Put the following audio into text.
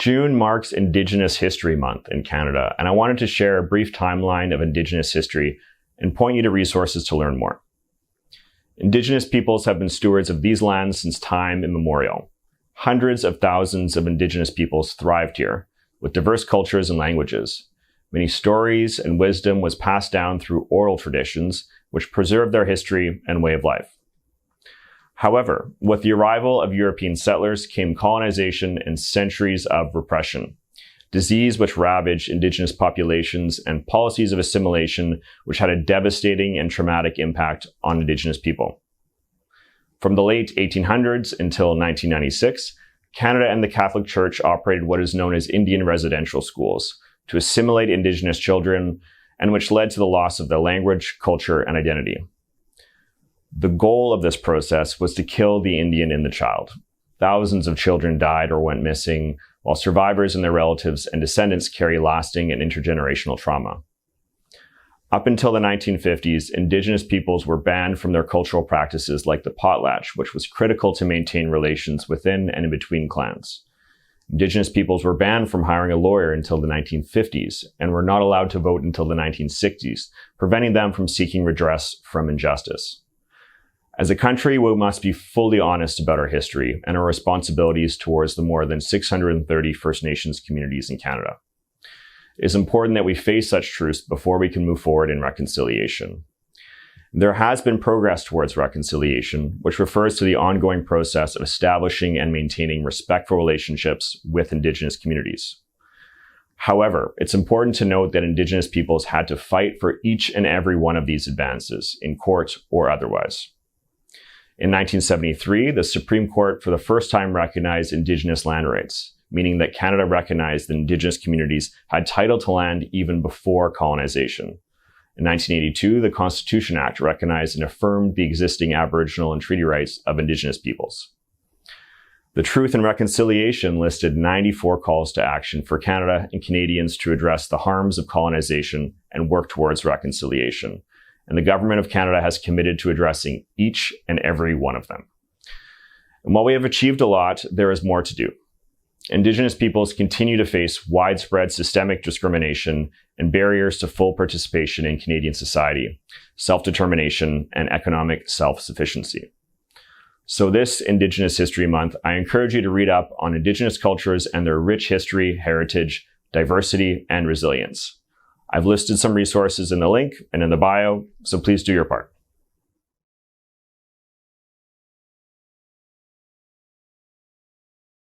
June marks Indigenous History Month in Canada, and I wanted to share a brief timeline of Indigenous history and point you to resources to learn more. Indigenous peoples have been stewards of these lands since time immemorial. Hundreds of thousands of Indigenous peoples thrived here, with diverse cultures and languages. Many stories and wisdom was passed down through oral traditions, which preserved their history and way of life. However, with the arrival of European settlers came colonization and centuries of repression, disease which ravaged Indigenous populations, and policies of assimilation which had a devastating and traumatic impact on Indigenous people. From the late 1800s until 1996, Canada and the Catholic Church operated what is known as Indian residential schools to assimilate Indigenous children, and which led to the loss of their language, culture, and identity. The goal of this process was to kill the Indian in the child. Thousands of children died or went missing, while survivors and their relatives and descendants carry lasting and intergenerational trauma. Up until the 1950s, Indigenous peoples were banned from their cultural practices like the potlatch, which was critical to maintain relations within and in between clans. Indigenous peoples were banned from hiring a lawyer until the 1950s and were not allowed to vote until the 1960s, preventing them from seeking redress from injustice. As a country, we must be fully honest about our history and our responsibilities towards the more than 630 First Nations communities in Canada. It is important that we face such truths before we can move forward in reconciliation. There has been progress towards reconciliation, which refers to the ongoing process of establishing and maintaining respectful relationships with Indigenous communities. However, it's important to note that Indigenous peoples had to fight for each and every one of these advances, in court or otherwise. In 1973, the Supreme Court for the first time recognized Indigenous land rights, meaning that Canada recognized that Indigenous communities had title to land even before colonization. In 1982, the Constitution Act recognized and affirmed the existing Aboriginal and treaty rights of Indigenous peoples. The Truth and Reconciliation listed 94 calls to action for Canada and Canadians to address the harms of colonization and work towards reconciliation. And the Government of Canada has committed to addressing each and every one of them. And while we have achieved a lot, there is more to do. Indigenous peoples continue to face widespread systemic discrimination and barriers to full participation in Canadian society, self-determination, and economic self-sufficiency. So this Indigenous History Month, I encourage you to read up on Indigenous cultures and their rich history, heritage, diversity, and resilience. I've listed some resources in the link and in the bio, so please do your part.